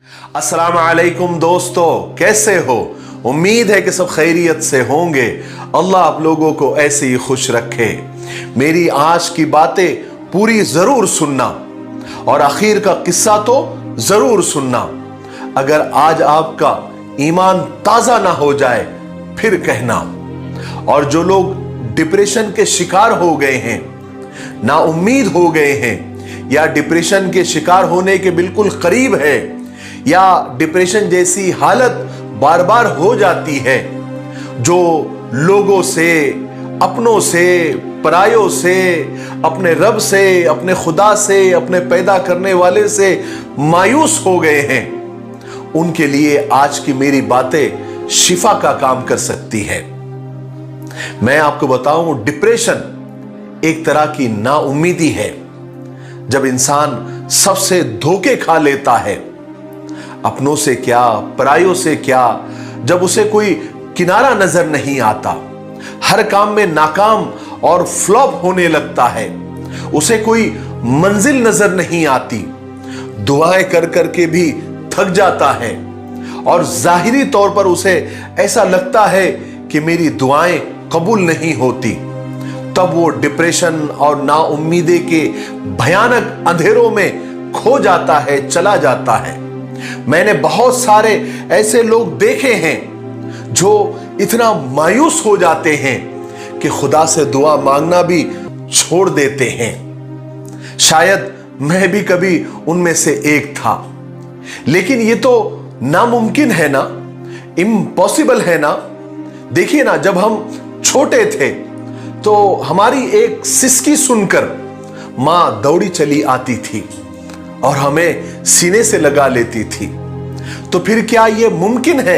अस्सलाम वालेकुम दोस्तों, कैसे हो? उम्मीद है कि सब खैरियत से होंगे। अल्लाह आप लोगों को ऐसे ही खुश रखे। मेरी आज की बातें पूरी जरूर सुनना और आखिर का किस्सा तो जरूर सुनना। अगर आज आपका ईमान ताजा ना हो जाए फिर कहना। और जो लोग डिप्रेशन के शिकार हो गए हैं, ना उम्मीद हो गए हैं, या डिप्रेशन के शिकार होने के बिल्कुल करीब है, या डिप्रेशन जैसी हालत बार बार हो जाती है, जो लोगों से, अपनों से, परायों से, अपने रब से, अपने खुदा से, अपने पैदा करने वाले से मायूस हो गए हैं, उनके लिए आज की मेरी बातें शिफा का काम कर सकती है। मैं आपको बताऊं, डिप्रेशन एक तरह की नाउम्मीदी है। जब इंसान सबसे धोखे खा लेता है, अपनों से क्या, परायों से क्या, जब उसे कोई किनारा नजर नहीं आता, हर काम में नाकाम और फ्लॉप होने लगता है, उसे कोई मंजिल नजर नहीं आती, दुआएं कर करके भी थक जाता है और जाहिरी तौर पर उसे ऐसा लगता है कि मेरी दुआएं कबूल नहीं होती, तब वो डिप्रेशन और नाउम्मीदी के भयानक अंधेरों में खो जाता है, चला जाता है। मैंने बहुत सारे ऐसे लोग देखे हैं जो इतना मायूस हो जाते हैं कि खुदा से दुआ मांगना भी छोड़ देते हैं। शायद मैं भी कभी उनमें से एक था, लेकिन ये तो नामुमकिन है ना, इम्पॉसिबल है ना। देखिए ना, जब हम छोटे थे तो हमारी एक सिसकी सुनकर मां दौड़ी चली आती थी और हमें सीने से लगा लेती थी। तो फिर क्या यह मुमकिन है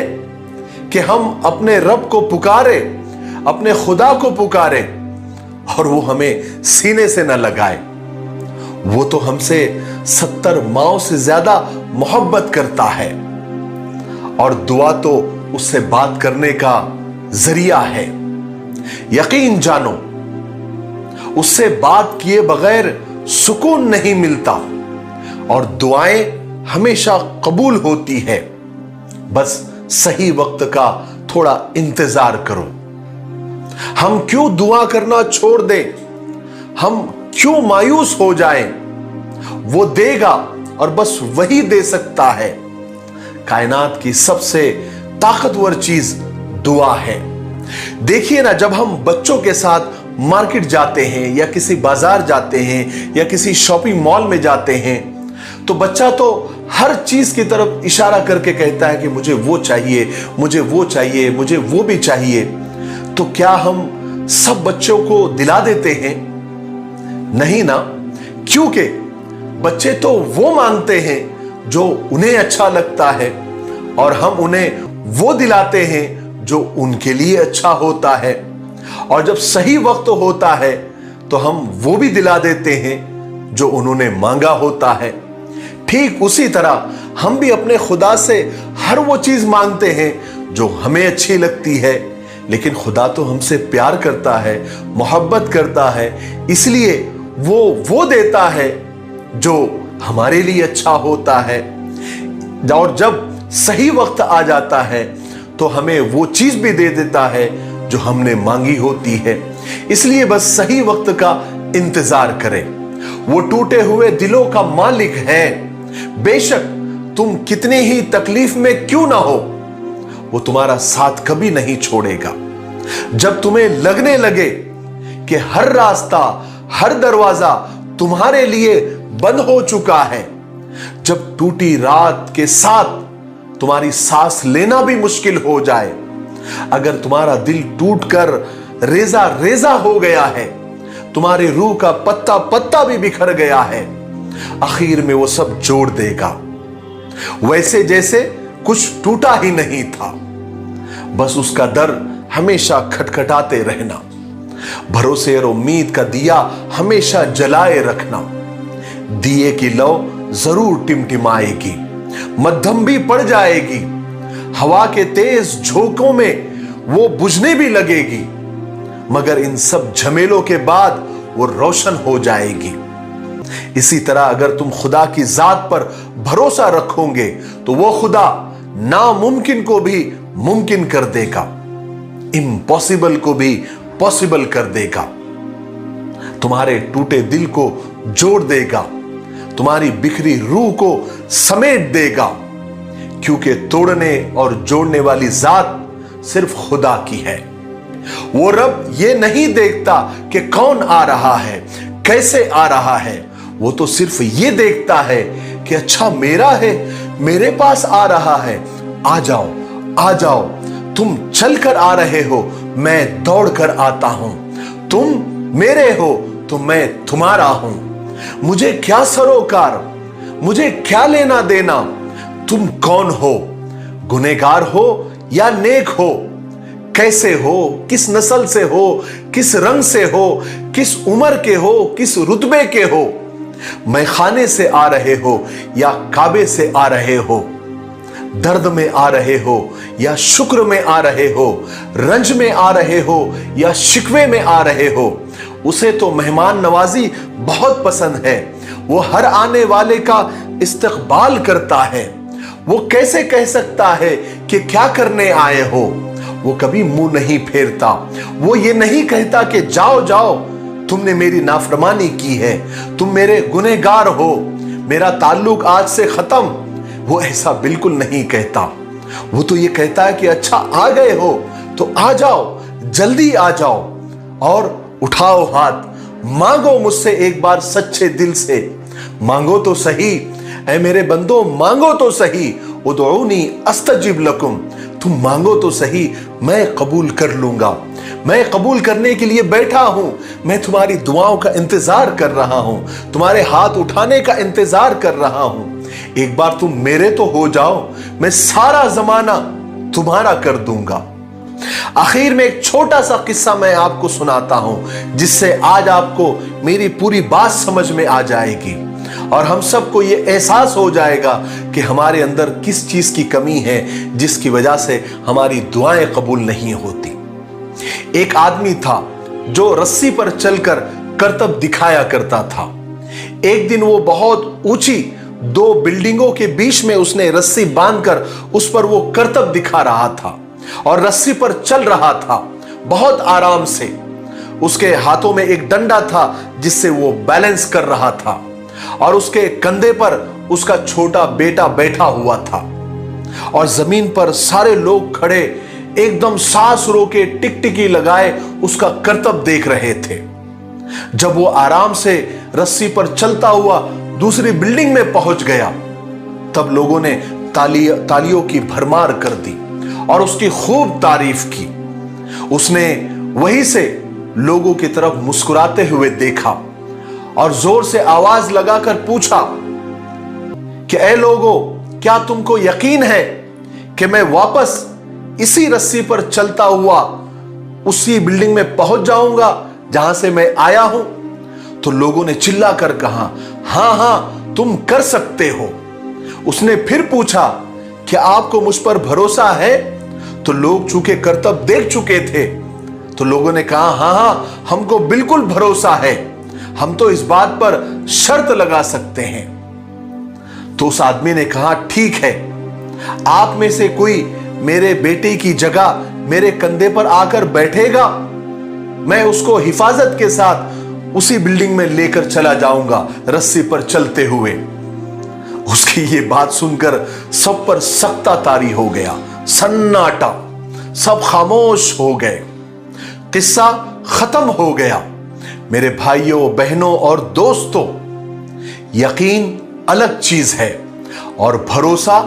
कि हम अपने रब को पुकारे, अपने खुदा को पुकारे और वो हमें सीने से न लगाए? वो तो हमसे 70 माओं से ज्यादा मोहब्बत करता है और दुआ तो उससे बात करने का जरिया है। यकीन जानो, उससे बात किए बगैर सुकून नहीं मिलता और दुआएं हमेशा कबूल होती है। बस सही वक्त का थोड़ा इंतजार करो। हम क्यों दुआ करना छोड़ दें? हम क्यों मायूस हो जाएं? वो देगा और बस वही दे सकता है। कायनात की सबसे ताकतवर चीज दुआ है। देखिए ना, जब हम बच्चों के साथ मार्केट जाते हैं या किसी बाजार जाते हैं या किसी शॉपिंग मॉल में जाते हैं, तो बच्चा तो हर चीज की तरफ इशारा करके कहता है कि मुझे वो चाहिए, मुझे वो चाहिए, मुझे वो भी चाहिए। तो क्या हम सब बच्चों को दिला देते हैं? नहीं ना, क्योंकि बच्चे तो वो मांगते हैं जो उन्हें अच्छा लगता है और हम उन्हें वो दिलाते हैं जो उनके लिए अच्छा होता है। और जब सही वक्त होता है तो हम वो भी दिला देते हैं जो उन्होंने मांगा होता है। ठीक उसी तरह हम भी अपने खुदा से हर वो चीज मांगते हैं जो हमें अच्छी लगती है, लेकिन खुदा तो हमसे प्यार करता है, मोहब्बत करता है, इसलिए वो देता है जो हमारे लिए अच्छा होता है। और जब सही वक्त आ जाता है तो हमें वो चीज भी दे देता है जो हमने मांगी होती है। इसलिए बस सही वक्त का इंतजार करें। वो टूटे हुए दिलों का मालिक है। बेशक तुम कितने ही तकलीफ में क्यों ना हो, वो तुम्हारा साथ कभी नहीं छोड़ेगा। जब तुम्हें लगने लगे कि हर रास्ता, हर दरवाजा तुम्हारे लिए बंद हो चुका है, जब टूटी रात के साथ तुम्हारी सांस लेना भी मुश्किल हो जाए, अगर तुम्हारा दिल टूटकर रेजा रेजा हो गया है, तुम्हारी रूह का पत्ता पत्ता भी बिखर गया है, आखिर में वो सब जोड़ देगा, वैसे जैसे कुछ टूटा ही नहीं था। बस उसका दर हमेशा खटखटाते रहना, भरोसे और उम्मीद का दिया हमेशा जलाए रखना। दिए की लौ जरूर टिमटिमाएगी, मध्यम भी पड़ जाएगी, हवा के तेज झोंकों में वो बुझने भी लगेगी, मगर इन सब झमेलों के बाद वो रोशन हो जाएगी। इसी तरह अगर तुम खुदा की जात पर भरोसा रखोगे तो वो खुदा नामुमकिन को भी मुमकिन कर देगा, इम्पॉसिबल को भी पॉसिबल कर देगा, तुम्हारे टूटे दिल को जोड़ देगा, तुम्हारी बिखरी रूह को समेट देगा, क्योंकि तोड़ने और जोड़ने वाली जात सिर्फ खुदा की है। वो रब ये नहीं देखता कि कौन आ रहा है, कैसे आ रहा है, वो तो सिर्फ ये देखता है कि अच्छा मेरा है, मेरे पास आ रहा है, आ जाओ आ जाओ, तुम चलकर आ रहे हो, मैं दौड़कर आता हूं, तुम मेरे हो तो मैं तुम्हारा हूं, मुझे क्या सरोकार, मुझे क्या लेना देना, तुम कौन हो, गुनहगार हो या नेक हो, कैसे हो, किस नस्ल से हो, किस रंग से हो, किस उम्र के हो, किस रुतबे के हो, मैखाने से आ रहे हो या काबे से आ रहे हो, दर्द में आ रहे हो या शुक्र में आ रहे हो, रंज में आ रहे हो या शिकवे में आ रहे हो, उसे तो मेहमान नवाजी बहुत पसंद है, वो हर आने वाले का इस्तकबाल करता है। वो कैसे कह सकता है कि क्या करने आए हो, वो कभी मुंह नहीं फेरता, वो ये नहीं कहता कि जाओ जाओ, तुमने मेरी नाफरमानी की है, तुम मेरे गुनहगार हो, मेरा ताल्लुक आज से खत्म, वो ऐसा बिल्कुल नहीं कहता। वो तो ये कहता है कि अच्छा आ गए हो तो आ जाओ, जल्दी आ जाओ और उठाओ हाथ, मांगो मुझसे एक बार सच्चे दिल से, मांगो तो सही ऐ मेरे बंदो, मांगो तो सही, उदऊनी अस्तजिब लकुम, तुम मांगो तो सही, मैं कबूल कर लूंगा, मैं कबूल करने के लिए बैठा हूं, मैं तुम्हारी दुआओं का इंतजार कर रहा हूं, तुम्हारे हाथ उठाने का इंतजार कर रहा हूं, एक बार तुम मेरे तो हो जाओ, मैं सारा जमाना तुम्हारा कर दूंगा। आखिर में एक छोटा सा किस्सा मैं आपको सुनाता हूं, जिससे आज आपको मेरी पूरी बात समझ में आ जाएगी और हम सबको ये एहसास हो जाएगा कि हमारे अंदर किस चीज की कमी है जिसकी वजह से हमारी दुआएं कबूल नहीं होती। एक आदमी था जो रस्सी पर चलकर करतब दिखाया करता था। एक दिन वो बहुत ऊंची दो बिल्डिंगों के बीच में उसने रस्सी बांधकर उस पर वो करतब दिखा रहा था और रस्सी पर चल रहा था बहुत आराम से। उसके हाथों में एक डंडा था जिससे वो बैलेंस कर रहा था और उसके कंधे पर उसका छोटा बेटा बैठा हुआ था और जमीन पर सारे लोग खड़े एकदम सांस रोके टिकटिकी लगाए उसका करतब देख रहे थे। जब वो आराम से रस्सी पर चलता हुआ दूसरी बिल्डिंग में पहुंच गया, तब लोगों ने तालियों की भरमार कर दी और उसकी खूब तारीफ की। उसने वहीं से लोगों की तरफ मुस्कुराते हुए देखा और जोर से आवाज लगाकर पूछा कि ऐ लोगों, क्या तुमको यकीन है कि मैं वापस इसी रस्सी पर चलता हुआ उसी बिल्डिंग में पहुंच जाऊंगा जहां से मैं आया हूं? तो लोगों ने चिल्लाकर कहा, हां हां तुम कर सकते हो। उसने फिर पूछा, क्या आपको मुझ पर भरोसा है? तो लोग चूंकि करतब देख चुके थे तो लोगों ने कहा, हां हां हमको बिल्कुल भरोसा है, हम तो इस बात पर शर्त लगा सकते हैं। तो उस आदमी ने कहा, ठीक है, आप में से कोई मेरे बेटे की जगह मेरे कंधे पर आकर बैठेगा, मैं उसको हिफाजत के साथ उसी बिल्डिंग में लेकर चला जाऊंगा रस्सी पर चलते हुए। उसकी ये बात सुनकर सब पर सख्ता तारी हो गया, सन्नाटा, सब खामोश हो गए, किस्सा खत्म हो गया। मेरे भाइयों बहनों और दोस्तों, यकीन अलग चीज है और भरोसा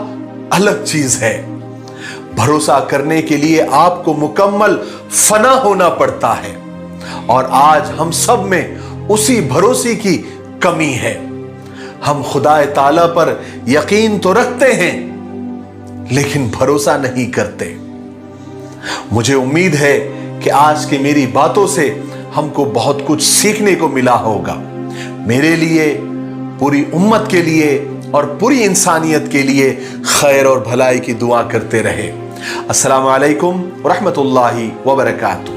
अलग चीज है। भरोसा करने के लिए आपको मुकम्मल फना होना पड़ता है और आज हम सब में उसी भरोसे की कमी है। हम खुदा ताला पर यकीन तो रखते हैं लेकिन भरोसा नहीं करते। मुझे उम्मीद है कि आज की मेरी बातों से हमको बहुत कुछ सीखने को मिला होगा। मेरे लिए, पूरी उम्मत के लिए और पूरी इंसानियत के लिए खैर और भलाई की दुआ करते रहे। अस्सलामु अलैकुम व रहमतुल्लाहि व बरकातुहू।